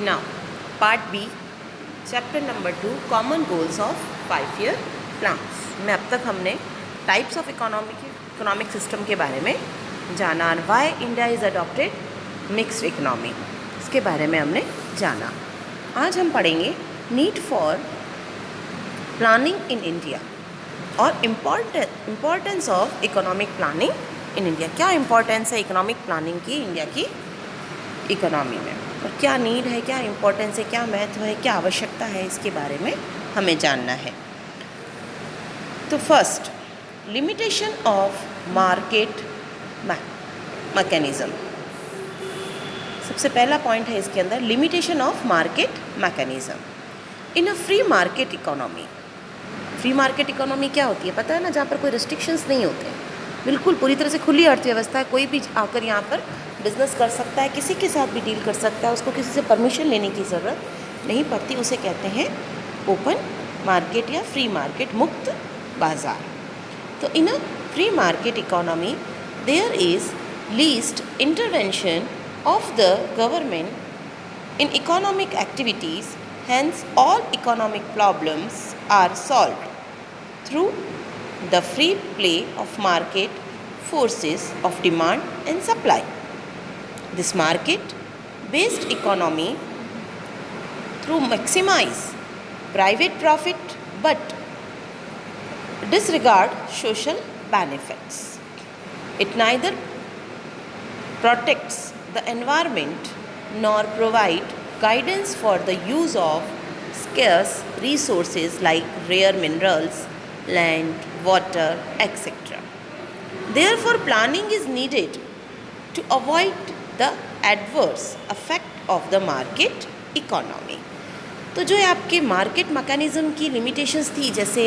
Now, Part B, Chapter number 2, Common Goals of 5-year Plans. में अब तक हमने टाइप्स ऑफ इकोनॉमिक सिस्टम के बारे में जाना और why India is adopted mixed economy, इसके बारे में हमने जाना. आज हम पढ़ेंगे need for planning in India और importance of economic planning in India. क्या इम्पोर्टेंस है इकोनॉमिक प्लानिंग की इंडिया की इकोनॉमी में, और क्या नीड है, क्या इम्पोर्टेंस है, क्या महत्व है, क्या आवश्यकता है, इसके बारे में हमें जानना है. तो first, limitation of market mechanism. सबसे पहला पॉइंट है इसके अंदर, limitation of market mechanism in a free market economy. Free market economy क्या होती है पता है ना, जहाँ पर कोई रिस्ट्रिक्शंस नहीं होते, बिल्कुल पूरी तरह से खुली अर्थव्यवस्था है. कोई भी आकर यहाँ पर बिज़नेस कर सकता है, किसी के साथ भी डील कर सकता है, उसको किसी से परमिशन लेने की ज़रूरत नहीं पड़ती. उसे कहते हैं ओपन मार्केट या फ्री मार्केट, मुक्त बाज़ार. तो in a free market economy there is least intervention of the government in economic activities, hence all economic problems are solved through the free play of market forces of demand and supply. This market based economy through maximize private profit but disregard social benefits. It neither protects the environment nor provide guidance for the use of scarce resources like rare minerals, land, water, etc. Therefore, planning is needed to avoid the adverse effect of the market economy. तो जो आपके market mechanism की limitations थी, जैसे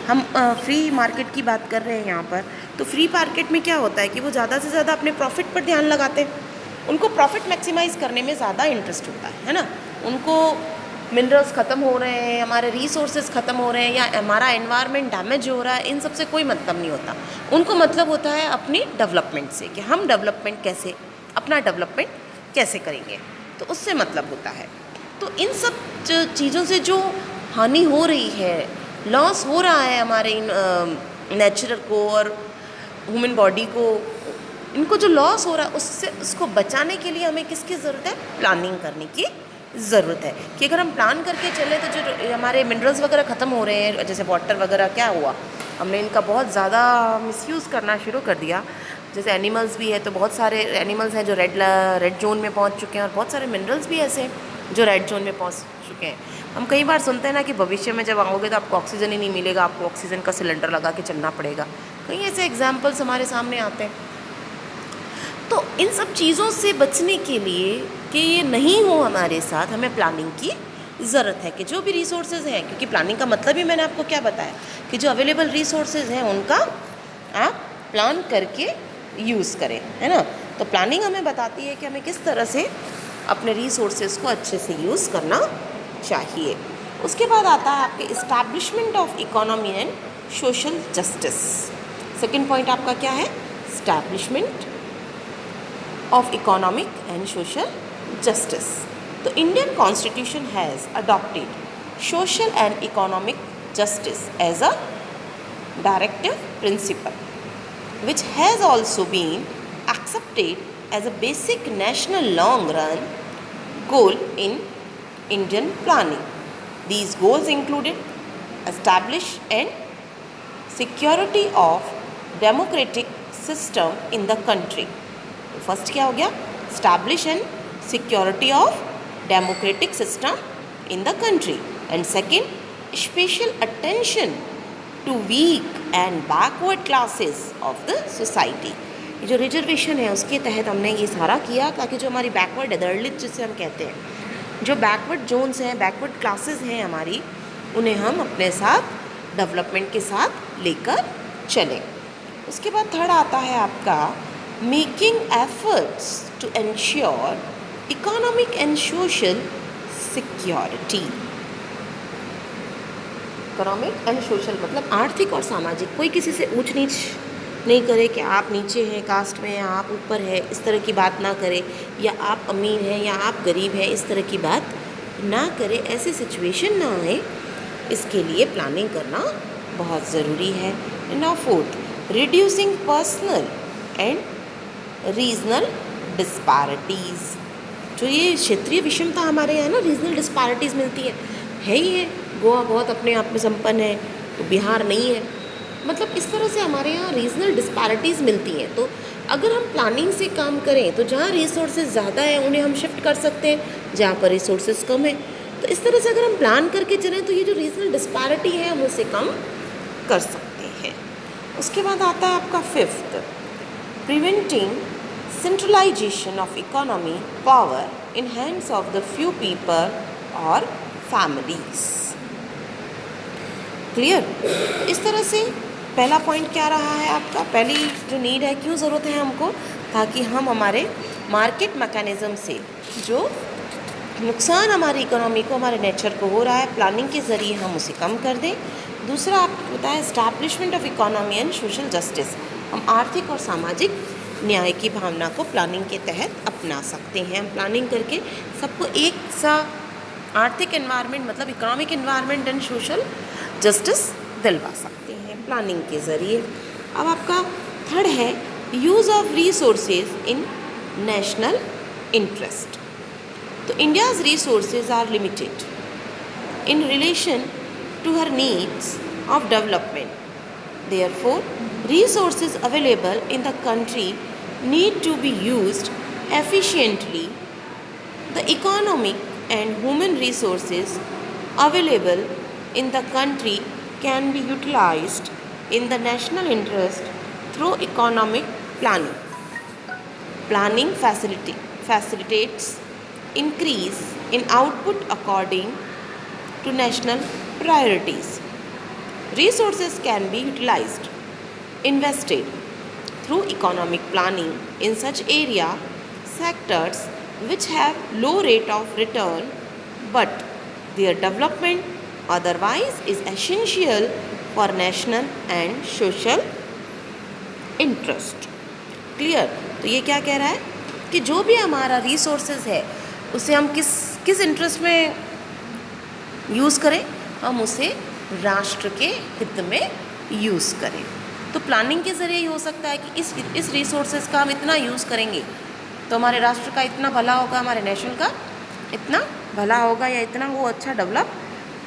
हम free market की बात कर रहे हैं यहाँ पर, तो फ्री मार्केट में क्या होता है कि वो ज़्यादा से ज़्यादा अपने प्रॉफिट पर ध्यान लगाते हैं. उनको प्रॉफिट मैक्सिमाइज़ करने में ज़्यादा इंटरेस्ट होता है ना. उनको मिनरल्स ख़त्म हो रहे हैं, हमारे रिसोर्सेज ख़त्म हो रहे हैं या हमारा एनवायरनमेंट डैमेज हो रहा है, इन सब से कोई मतलब नहीं होता. उनको मतलब होता है अपनी डेवलपमेंट से, कि हम डेवलपमेंट कैसे, अपना डेवलपमेंट कैसे करेंगे, तो उससे मतलब होता है. तो इन सब चीज़ों से जो हानि हो रही है, लॉस हो रहा है हमारे नेचर को और ह्यूमन बॉडी को, इनको जो लॉस हो रहा है उससे, उसको बचाने के लिए हमें किसकी ज़रूरत है, प्लानिंग करने की ज़रूरत है. कि अगर हम प्लान करके चले तो जो हमारे मिनरल्स वगैरह ख़त्म हो रहे हैं, जैसे वाटर वगैरह, क्या हुआ, हमने इनका बहुत ज़्यादा मिसयूज़ करना शुरू कर दिया. जैसे एनिमल्स भी है, तो बहुत सारे एनिमल्स हैं जो रेड जोन में पहुंच चुके हैं, और बहुत सारे मिनरल्स भी ऐसे हैं जो रेड जोन में पहुंच चुके हैं. हम कई बार सुनते हैं ना कि भविष्य में जब आओगे तो आपको ऑक्सीजन ही नहीं मिलेगा, आपको ऑक्सीजन का सिलेंडर लगा के चलना पड़ेगा. कई ऐसे एग्जाम्पल्स हमारे सामने आते हैं. तो इन सब चीज़ों से बचने के लिए कि ये नहीं हो हमारे साथ, हमें प्लानिंग की ज़रूरत है. कि जो भी रिसोर्सेज हैं, क्योंकि प्लानिंग का मतलब ही मैंने आपको क्या बताया कि जो अवेलेबल रिसोर्सेज हैं उनका आप प्लान करके यूज़ करें, है ना. तो प्लानिंग हमें बताती है कि हमें किस तरह से अपने रिसोर्सेज को अच्छे से यूज़ करना चाहिए. उसके बाद आता है आपके establishment of economy and social justice. Second point आपका क्या है, establishment of economic and social justice. The Indian Constitution has adopted social and economic justice as a directive principle, which has also been accepted as a basic national long-run goal in Indian planning. These goals included establish and security of democratic system in the country. First क्या हो गया, establish and security of democratic system in the country. And second, special attention to weak and backward classes of the society. ये जो reservation है उसके तहत हमने ये सारा किया ताकि जो हमारी बैकवर्ड अदरलित जिसे हम कहते हैं, जो बैकवर्ड जोन्स हैं, बैकवर्ड क्लासेस हैं हमारी, उन्हें हम अपने साथ डेवलपमेंट के साथ लेकर चलें. उसके बाद थर्ड आता है आपका making efforts to ensure economic and social security. Economic and social मतलब आर्थिक और सामाजिक, कोई किसी से ऊंच नीच नहीं करे कि आप नीचे हैं कास्ट में या आप ऊपर है, इस तरह की बात ना करे, या आप अमीर हैं या आप गरीब हैं, इस तरह की बात ना करे, ऐसी सिचुएशन ना आए, इसके लिए प्लानिंग करना बहुत ज़रूरी है। Now fourth, reducing personal and regional disparities. जो ये क्षेत्रीय विषमता हमारे यहाँ ना रीजनल डिस्पैरिटीज़ मिलती है ही है। गोवा बहुत अपने आप में संपन्न है तो बिहार नहीं है, मतलब इस तरह से हमारे यहाँ रीजनल डिस्पैरिटीज़ मिलती हैं। तो अगर हम प्लानिंग से काम करें तो जहाँ रिसोर्सेज ज़्यादा है उन्हें हम शिफ्ट कर सकते हैं, जहाँ पर रिसोर्सेज कम है तो इस तरह से अगर हम प्लान करके चलें तो ये जो रीजनल डिस्पैरिटी है हम उसे कम कर सकते हैं। उसके बाद आता है आपका fifth, preventing centralization of economy power in hands of the few people और फैमिलीज। क्लियर? इस तरह से पहला पॉइंट क्या रहा है आपका, पहली जो नीड है, क्यों ज़रूरत है हमको, ताकि हम हमारे मार्केट मैकेनिज़्म से जो नुकसान हमारी इकोनॉमी को, हमारे नेचर को हो रहा है, प्लानिंग के ज़रिए हम उसे कम कर दें। दूसरा आपको बताया establishment of economy and social justice, हम आर्थिक और सामाजिक न्याय की भावना को प्लानिंग के तहत अपना सकते हैं। हम प्लानिंग करके सबको एक सा आर्थिक एनवायरनमेंट, मतलब economic environment and social justice दिलवा सकते हैं प्लानिंग के ज़रिए। अब आपका थर्ड है use of resources in national interest. तो India's resources are limited in relation to her needs of development. Therefore, resources available in the country need to be used efficiently. The economic and human resources available in the country can be utilized in the national interest through economic planning. Planning facilitates increase in output according to national priorities. Resources can be utilized, invested through economic planning in such sectors which have low rate of return, but their development otherwise is essential for national and social interest. Clear? तो ये क्या कह रहा है कि जो भी हमारा रिसोर्सेज है उसे हम किस इंटरेस्ट में यूज़ करें, हम उसे राष्ट्र के हित में यूज़ करें। तो प्लानिंग के ज़रिए ही हो सकता है कि इस रिसोर्सेज का हम इतना यूज़ करेंगे तो हमारे राष्ट्र का इतना भला होगा, हमारे नेशन का इतना भला होगा, या इतना वो अच्छा डेवलप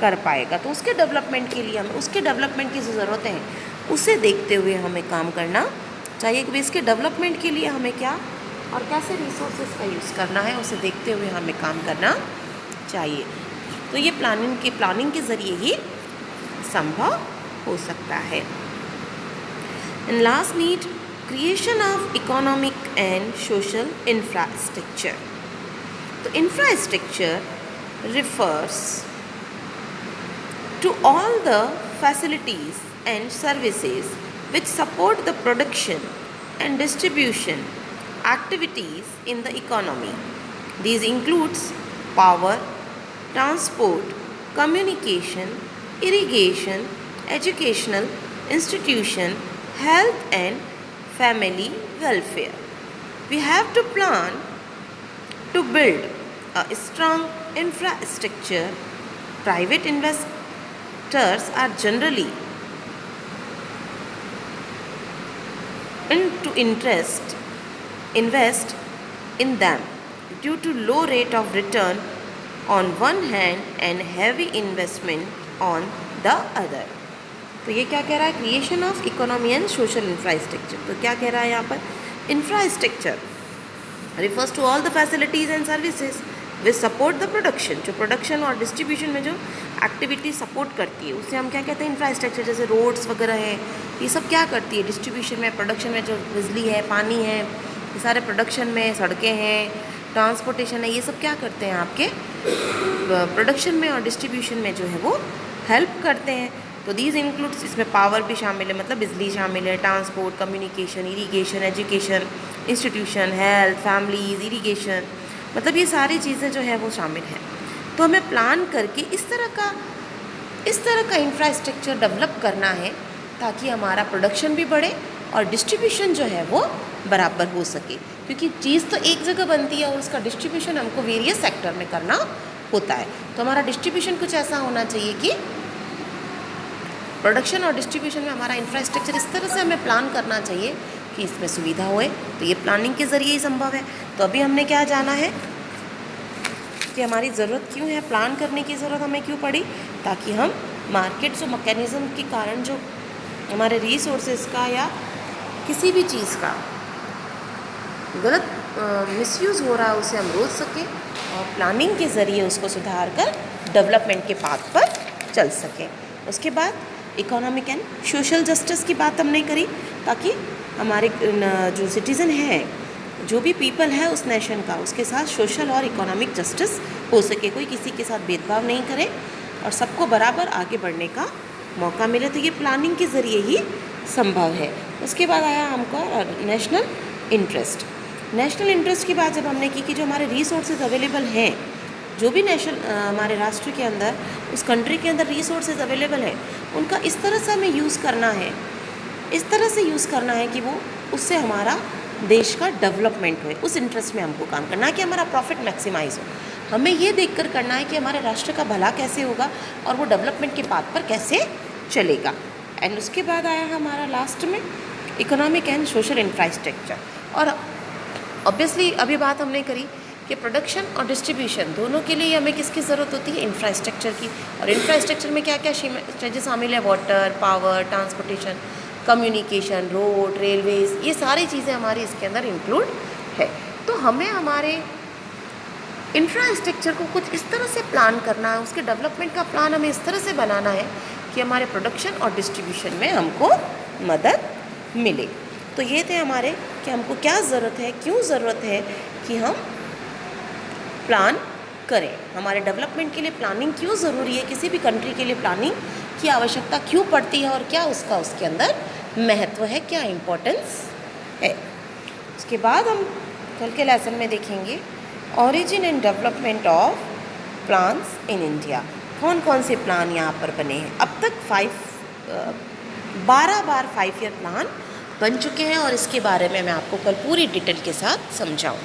कर पाएगा। तो उसके डेवलपमेंट के लिए हमें, उसके डेवलपमेंट की जो ज़रूरतें हैं उसे देखते हुए हमें काम करना चाहिए कि इसके डेवलपमेंट के लिए हमें क्या और कैसे रिसोर्सेज का यूज़ करना है, उसे देखते हुए हमें काम करना चाहिए। तो ये प्लानिंग के ज़रिए ही संभव हो सकता है। And last need, creation of economic and social infrastructure. तो infrastructure refers to all the facilities and services which support the production and distribution activities in the economy. These includes power, transport, communication, irrigation, educational institution, health and family welfare. We have to plan to build a strong infrastructure. Private investors are generally to invest in them due to low rate of return on one hand and heavy investment on the other. तो ये क्या कह रहा है, creation of economy and social infrastructure. तो क्या कह रहा है यहाँ पर, infrastructure refers to all the facilities and services which support the production. जो प्रोडक्शन और डिस्ट्रीब्यूशन में जो एक्टिविटी सपोर्ट करती है उसे हम क्या कहते हैं, इंफ्रास्ट्रक्चर। जैसे रोड्स वगैरह है, ये सब क्या करती है, डिस्ट्रीब्यूशन में, प्रोडक्शन में, जो बिजली है, पानी है, ये सारे प्रोडक्शन में, सड़कें हैं, ट्रांसपोर्टेशन है, ये सब क्या करते हैं, आपके प्रोडक्शन में और डिस्ट्रीब्यूशन में जो है वो हेल्प करते हैं। तो दीज इंक्लूड्स, इसमें पावर भी शामिल है, मतलब बिजली शामिल है, transport, communication, irrigation, education institution, health, families, irrigation, मतलब ये सारी चीज़ें जो है वो शामिल हैं। तो हमें प्लान करके इस तरह का इंफ्रास्ट्रक्चर डेवलप करना है ताकि हमारा प्रोडक्शन भी बढ़े और डिस्ट्रीब्यूशन जो है वो बराबर हो सके, क्योंकि चीज़ तो एक जगह बनती है और उसका डिस्ट्रीब्यूशन हमको वेरियस सेक्टर में करना होता है। तो हमारा डिस्ट्रीब्यूशन कुछ ऐसा होना चाहिए कि प्रोडक्शन और डिस्ट्रीब्यूशन में हमारा इंफ्रास्ट्रक्चर इस तरह से हमें प्लान करना चाहिए कि इसमें सुविधा होए। तो ये प्लानिंग के ज़रिए ही संभव है। तो अभी हमने क्या जाना है कि हमारी ज़रूरत क्यों है, प्लान करने की ज़रूरत हमें क्यों पड़ी, ताकि हम मार्केट्स और मैकेनिज़्म के कारण जो हमारे रिसोर्सेज का या किसी भी चीज़ का गलत मिसयूज़ हो रहा है उसे हम रोक सकें और प्लानिंग के ज़रिए उसको सुधार कर डेवलपमेंट के पाथ पर चल सकें। उसके बाद इकोनॉमिक एंड सोशल जस्टिस की बात हमने करी, ताकि हमारे जो सिटीज़न हैं, जो भी पीपल है उस नेशन का, उसके साथ सोशल और इकोनॉमिक जस्टिस हो सके, कोई किसी के साथ भेदभाव नहीं करे और सबको बराबर आगे बढ़ने का मौका मिले। तो ये प्लानिंग के ज़रिए ही संभव है। उसके बाद आया हमको नेशनल इंटरेस्ट। नेशनल इंटरेस्ट की बात जब हमने की कि जो हमारे रिसोर्सेज अवेलेबल हैं, जो भी हमारे राष्ट्र के अंदर, उस कंट्री के अंदर रिसोर्सेज अवेलेबल है, उनका इस तरह से हमें यूज़ करना है, इस तरह से यूज़ करना है कि वो उससे हमारा देश का डेवलपमेंट हो, उस इंटरेस्ट में हमको काम करना है कि हमारा प्रॉफिट मैक्सिमाइज़ हो। हमें ये देखकर करना है कि हमारे राष्ट्र का भला कैसे होगा और वो डेवलपमेंट के पाथ पर कैसे चलेगा। एंड उसके बाद आया हमारा लास्ट में इकोनॉमिक एंड सोशल इंफ्रास्ट्रक्चर। और ऑब्वियसली अभी बात हमने करी कि प्रोडक्शन और डिस्ट्रीब्यूशन दोनों के लिए हमें किसकी ज़रूरत होती है, इंफ्रास्ट्रक्चर की। और इंफ्रास्ट्रक्चर में क्या क्या चीज़ें शामिल है, water, power, transportation, communication, road, Railways, ये सारी चीज़ें हमारी इसके अंदर इंक्लूड है। तो हमें हमारे इंफ्रास्ट्रक्चर को कुछ इस तरह से प्लान करना है, उसके डेवलपमेंट का प्लान हमें इस तरह से बनाना है कि हमारे प्रोडक्शन और डिस्ट्रीब्यूशन में हमको मदद मिले। तो ये थे हमारे कि हमको क्या ज़रूरत है, क्यों ज़रूरत है कि हम प्लान करें, हमारे डेवलपमेंट के लिए प्लानिंग क्यों ज़रूरी है, किसी भी कंट्री के लिए प्लानिंग की आवश्यकता क्यों पड़ती है और क्या उसके अंदर महत्व है, क्या इम्पोर्टेंस है। उसके बाद हम कल के लेसन में देखेंगे origin and development of plans in India. कौन कौन से प्लान यहाँ पर बने हैं। अब तक 12 बार 5 ईयर प्लान बन चुके हैं और इसके बारे में मैं आपको कल पूरी डिटेल के साथ समझाऊँ।